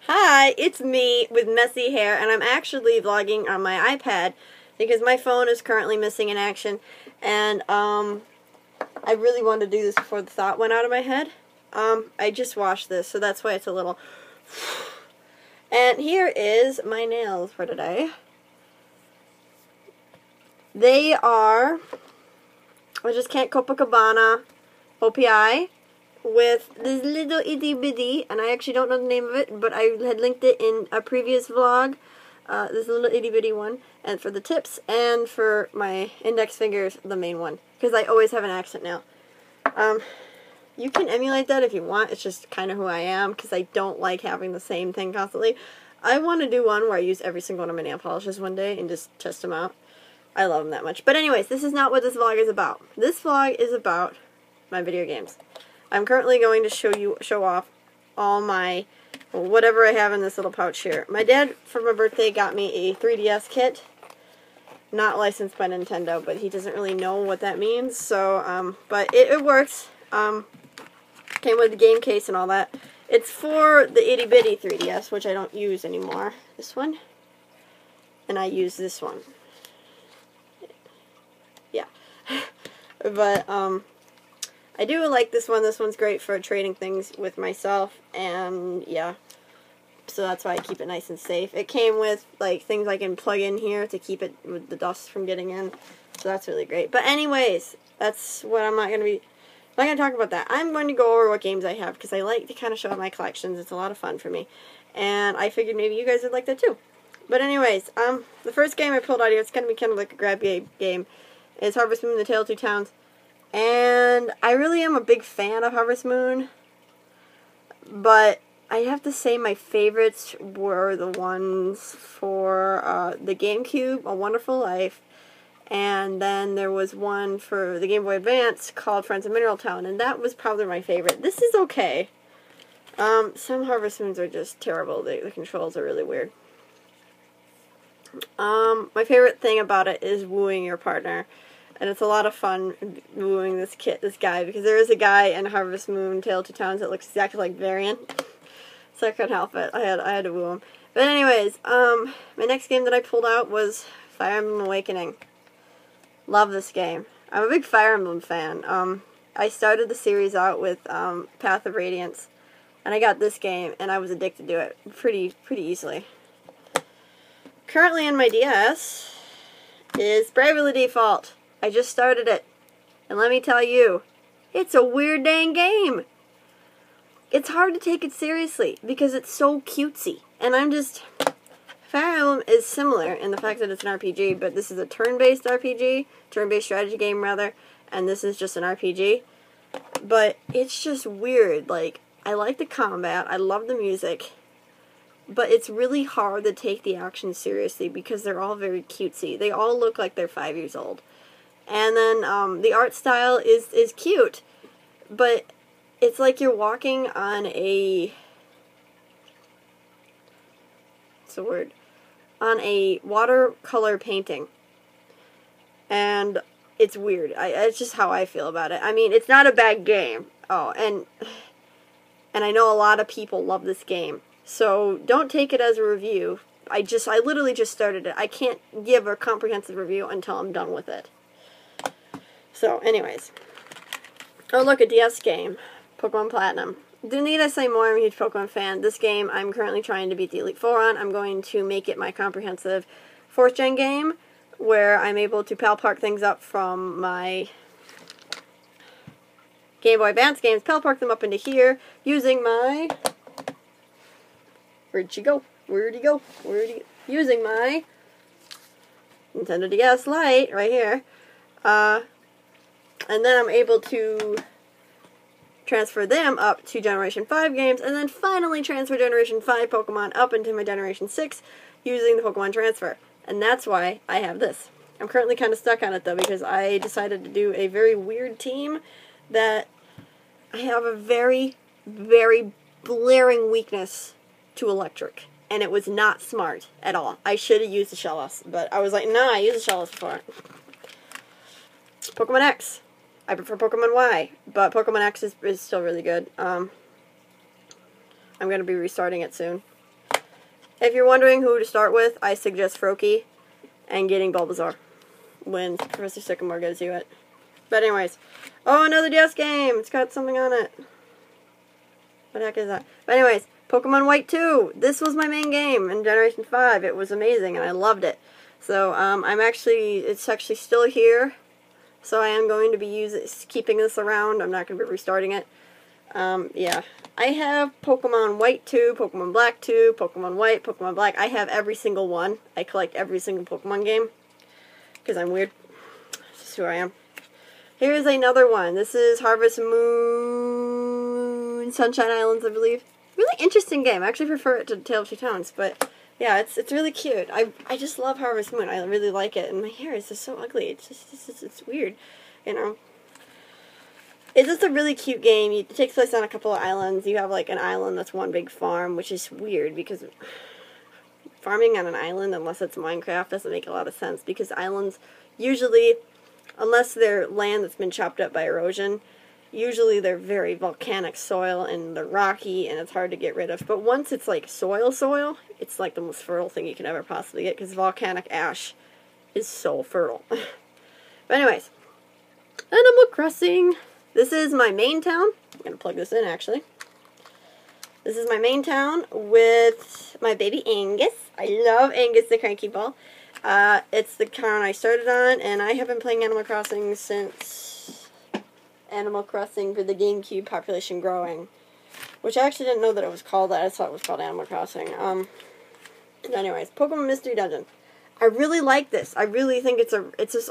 Hi, it's me with messy hair, and I'm actually vlogging on my iPad because my phone is currently missing in action, and I really wanted to do this before the thought went out of my head. I just washed this, so that's why it's a little... And here is my nails for today. They are, I just can't Copacabana OPI with this little itty bitty, and I actually don't know the name of it, but I had linked it in a previous vlog, this little itty bitty one, and for the tips, and for my index fingers, the main one, because I always have an accent now. You can emulate that if you want, it's just kind of who I am, because I don't like having the same thing constantly. I want to do one where I use every single one of my nail polishes one day and just test them out. I love them that much. But anyways, this is not what this vlog is about. This vlog is about my video games. I'm currently going to show off all my, whatever I have in this little pouch here. My dad, for my birthday, got me a 3DS kit. Not licensed by Nintendo, but he doesn't really know what that means. So, but it works. Came with the game case and all that. It's for the itty bitty 3DS, which I don't use anymore. This one. And I use this one. Yeah. But, I do like this one. This one's great for trading things with myself, and yeah. So that's why I keep it nice and safe. It came with, like, things I can plug in here to keep it with the dust from getting in. So that's really great. But anyways, that's what I'm not going to talk about that. I'm going to go over what games I have, because I like to kind of show off my collections. It's a lot of fun for me. And I figured maybe you guys would like that too. But anyways, the first game I pulled out here, it's going to be kind of like a grab game, is Harvest Moon: The Tale of Two Towns. And I really am a big fan of Harvest Moon, but I have to say my favorites were the ones for the GameCube, A Wonderful Life, and then there was one for the Game Boy Advance called Friends of Mineral Town, and that was probably my favorite. This is okay. Some Harvest Moons are just terrible. The controls are really weird. My favorite thing about it is wooing your partner. And it's a lot of fun wooing this guy, because there is a guy in Harvest Moon: Tale of Two Towns that looks exactly like Varian. So I couldn't help it. I had to woo him. But anyways, my next game that I pulled out was Fire Emblem Awakening. Love this game. I'm a big Fire Emblem fan. I started the series out with Path of Radiance, and I got this game, and I was addicted to it pretty easily. Currently on my DS is Bravely Default. I just started it, and let me tell you, it's a weird dang game. It's hard to take it seriously, because it's so cutesy, and Fire Emblem is similar in the fact that it's an RPG, but this is a turn-based RPG, turn-based strategy game rather, and this is just an RPG, but it's just weird. Like, I like the combat, I love the music, but it's really hard to take the action seriously, because they're all very cutesy. They all look like they're 5 years old. And then the art style is cute, but it's like you're walking on on a watercolor painting, and it's weird. It's just how I feel about it. I mean, it's not a bad game. Oh, and I know a lot of people love this game, so don't take it as a review. I literally just started it. I can't give a comprehensive review until I'm done with it. So, anyways. Oh, look, a DS game. Pokemon Platinum. Do need I say more? I'm a huge Pokemon fan. This game, I'm currently trying to beat the Elite Four on. I'm going to make it my comprehensive 4th gen game, where I'm able to pal park things up from my Game Boy Advance games, pal park them up into here, using my... Where'd she go? Where'd he go? Using my Nintendo DS Lite, right here. And then I'm able to transfer them up to Generation 5 games, and then finally transfer Generation 5 Pokemon up into my Generation 6 using the Pokemon Transfer. And that's why I have this. I'm currently kind of stuck on it, though, because I decided to do a very weird team that I have a very blaring weakness to electric. And it was not smart at all. I should have used the Shellos, but I was like, nah, I used the Shellos before. Pokemon X. I prefer Pokemon Y, but Pokemon X is still really good. I'm going to be restarting it soon. If you're wondering who to start with, I suggest Froakie and getting Bulbasaur when Professor Sycamore gives you it. But anyways. Oh, another DS game! It's got something on it. What the heck is that? But anyways, Pokemon White 2. This was my main game in Generation 5. It was amazing and I loved it. So, it's actually still here. So I am going to be keeping this around. I'm not going to be restarting it. Yeah. I have Pokemon White 2, Pokemon Black 2, Pokemon White, Pokemon Black. I have every single one. I collect every single Pokemon game. Because I'm weird. That's just who I am. Here's another one. This is Harvest Moon Sunshine Islands, I believe. Really interesting game. I actually prefer it to Tale of Two Towns, but yeah, it's really cute. I just love Harvest Moon. I really like it, and my hair is just so ugly. It's weird, you know. It's just a really cute game. It takes place on a couple of islands. You have like an island that's one big farm, which is weird because farming on an island, unless it's Minecraft, doesn't make a lot of sense because islands usually, unless they're land that's been chopped up by erosion, usually they're very volcanic soil and they're rocky and it's hard to get rid of. But once it's like soil, it's like the most fertile thing you can ever possibly get because volcanic ash is so fertile. But anyways, Animal Crossing. This is my main town. I'm going to plug this in actually. This is my main town with my baby Angus. I love Angus the Cranky Ball. It's the town I started on, and I have been playing Animal Crossing since Animal Crossing for the GameCube Population Growing, which I actually didn't know that it was called that. I thought it was called Animal Crossing. Anyways, Pokemon Mystery Dungeon. I really like this. I really think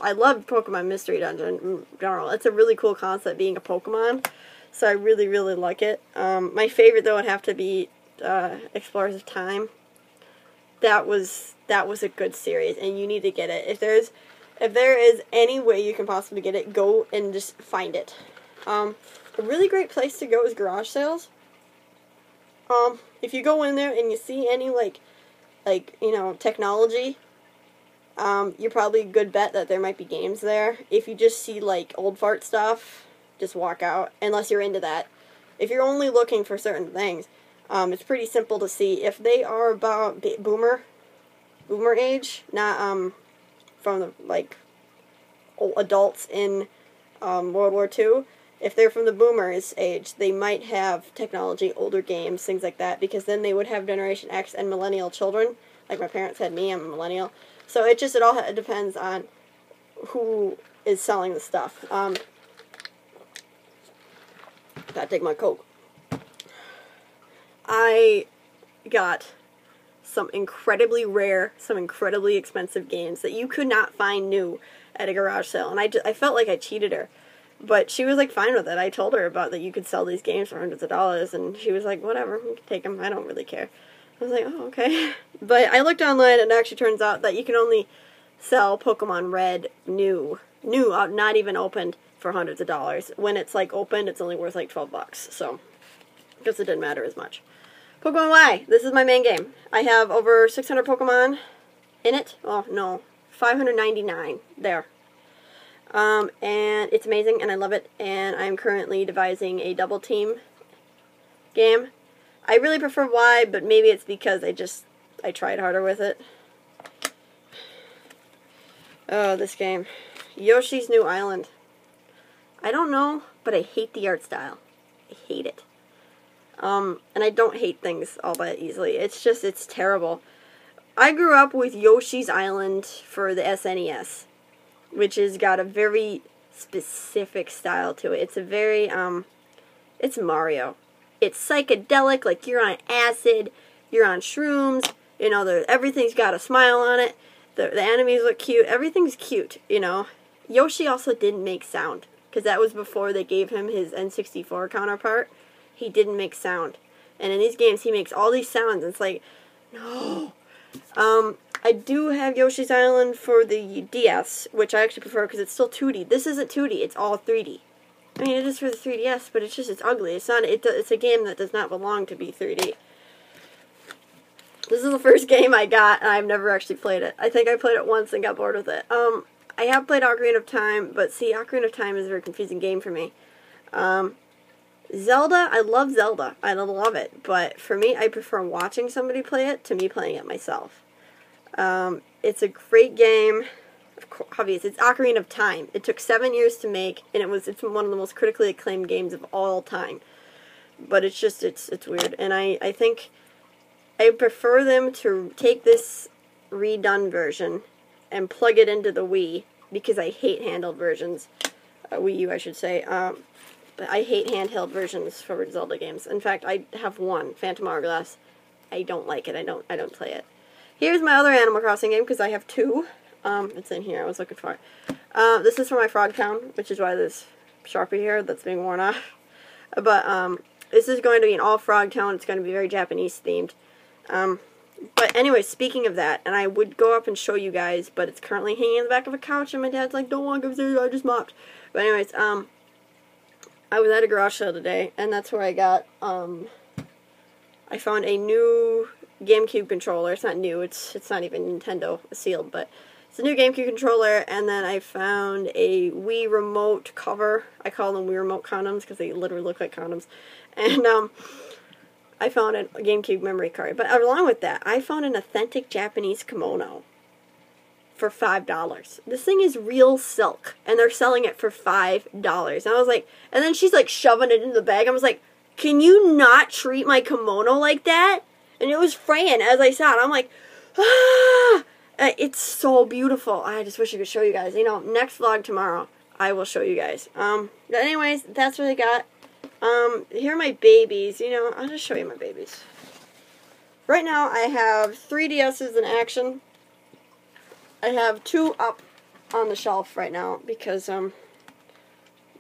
I love Pokemon Mystery Dungeon in general. It's a really cool concept being a Pokemon, so I really, really like it. My favorite, though, would have to be Explorers of Time. That was a good series, and you need to get it. If there is any way you can possibly get it, go and just find it. A really great place to go is garage sales. If you go in there and you see any technology, you're probably a good bet that there might be games there. If you just see like old fart stuff, just walk out unless you're into that. If you're only looking for certain things, it's pretty simple to see if they are about boomer age, not from the old adults in World War II. If they're from the boomers age, they might have technology, older games, things like that, because then they would have Generation X and millennial children. Like my parents had me, I'm a millennial. So it all depends on who is selling the stuff. Gotta take my Coke. I got some incredibly rare, some incredibly expensive games that you could not find new at a garage sale. And I felt like I cheated her. But she was fine with it. I told her about that you could sell these games for hundreds of dollars. And she was like, whatever, you can take them. I don't really care. I was like, oh, okay. But I looked online and it actually turns out that you can only sell Pokemon Red new, not even opened, for hundreds of dollars. When it's opened, it's only worth $12. So, I guess it didn't matter as much. Pokemon Y. This is my main game. I have over 600 Pokemon in it. Oh, no. 599. There. And it's amazing, and I love it. And I'm currently devising a double team game. I really prefer Y, but maybe it's because I tried harder with it. Oh, this game. Yoshi's New Island. I don't know, but I hate the art style. I hate it. And I don't hate things all that easily. It's terrible. I grew up with Yoshi's Island for the SNES, which has got a very specific style to it. It's a very, it's Mario. It's psychedelic, like you're on acid, you're on shrooms, everything's got a smile on it, the enemies look cute, everything's cute, Yoshi also didn't make sound, because that was before they gave him his N64 counterpart. He didn't make sound. And in these games, he makes all these sounds. It's like, no. I do have Yoshi's Island for the DS, which I actually prefer because it's still 2D. This isn't 2D, it's all 3D. I mean, it is for the 3DS, but it's ugly. It's a game that does not belong to be 3D. This is the first game I got, and I've never actually played it. I think I played it once and got bored with it. I have played Ocarina of Time, but see, Ocarina of Time is a very confusing game for me. Zelda, I love Zelda. I love it. But for me, I prefer watching somebody play it to me playing it myself. It's a great game. Obviously, it's Ocarina of Time. It took 7 years to make, and it's one of the most critically acclaimed games of all time. But it's just, it's weird. And I think I prefer them to take this redone version and plug it into the Wii, because I hate handheld versions. Wii U, I should say. But I hate handheld versions for Zelda games. In fact, I have one, Phantom Hourglass. I don't like it. I don't play it. Here's my other Animal Crossing game, because I have two. It's in here. I was looking for it. This is for my Frog Town, which is why there's Sharpie here that's being worn off. But, this is going to be an all Frog Town. It's going to be very Japanese themed. But anyway, speaking of that, and I would go up and show you guys, but it's currently hanging in the back of a couch, and my dad's like, don't want to go upstairs, I just mopped. But anyways, I was at a garage sale today, and that's where I got, I found a new GameCube controller. It's not new, it's not even Nintendo sealed, but it's a new GameCube controller, and then I found a Wii remote cover. I call them Wii remote condoms, because they literally look like condoms. And, I found a GameCube memory card. But along with that, I found an authentic Japanese kimono for $5. This thing is real silk, and they're selling it for $5. And I was like, and then she's like shoving it in the bag. I was like, can you not treat my kimono like that? And it was fraying as I saw it. I'm like, ah! It's so beautiful. I just wish I could show you guys. You know, next vlog tomorrow, I will show you guys. But anyways, that's what I got. Here are my babies. You know, I'll just show you my babies. Right now, I have 3DSs in action. I have 2 up on the shelf right now because,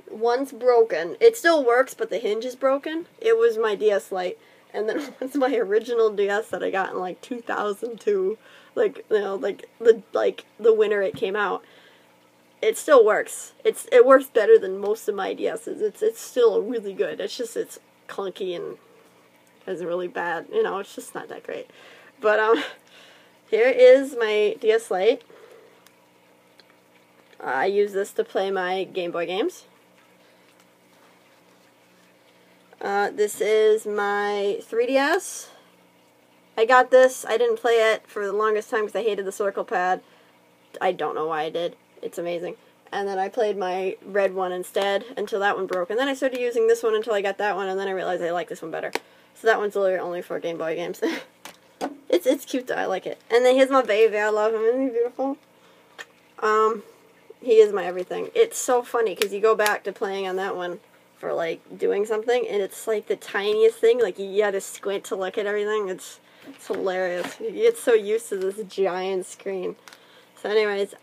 one's broken. It still works, but the hinge is broken. It was my DS Lite. And then one's my original DS that I got in, like, 2002. Like, you know, the winter it came out. It still works. It works better than most of my DSs. It's still really good. It's just, it's clunky and is really bad. You know, it's just not that great. But, here is my DS Lite. I use this to play my Game Boy games. This is my 3DS. I got this. I didn't play it for the longest time because I hated the circle pad. I don't know why I did. It's amazing. And then I played my red one instead until that one broke. And then I started using this one until I got that one, and then I realized I like this one better. So that one's literally only for Game Boy games. It's cute though, I like it. And then here's my baby, I love him, isn't he beautiful? He is my everything. It's so funny because you go back to playing on that one for like doing something, and it's like the tiniest thing, like you gotta squint to look at everything. It's hilarious. You get so used to this giant screen. So anyways,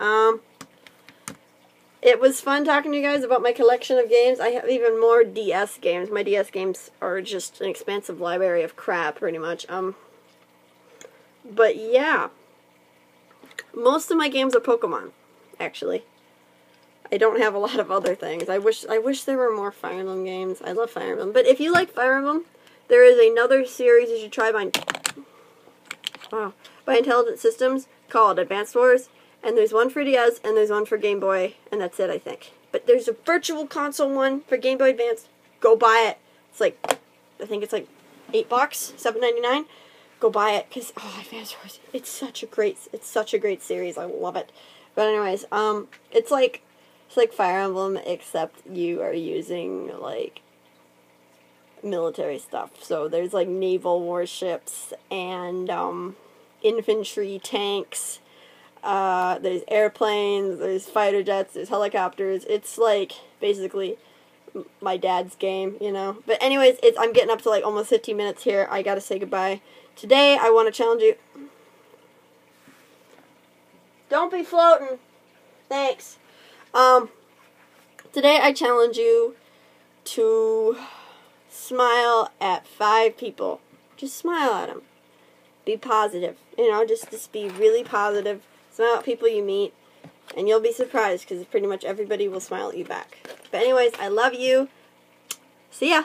it was fun talking to you guys about my collection of games. I have even more DS games. My DS games are just an expansive library of crap, pretty much. But yeah, most of my games are Pokemon, actually. I don't have a lot of other things. I wish there were more Fire Emblem games. I love Fire Emblem. But if you like Fire Emblem, there is another series you should try by Intelligent Systems called Advanced Wars. And there's one for DS, and there's one for Game Boy, and that's it, I think. But there's a Virtual Console one for Game Boy Advance. Go buy it. It's like, I think it's like $8, $7.99. Go buy it, because, Advanced Wars, it's such a great series. I love it. But anyways, it's like Fire Emblem, except you are using, like, military stuff. So there's, like, naval warships, and, infantry tanks. There's airplanes, there's fighter jets, there's helicopters. It's like basically my dad's game, you know. But anyways, I'm getting up to like almost 15 minutes here. I gotta say goodbye. Today I want to challenge you. Don't be floating. Thanks. Today I challenge you to smile at 5 people. Just smile at them. Be positive. You know, just be really positive. Smile at people you meet, and you'll be surprised because pretty much everybody will smile at you back. But anyways, I love you. See ya.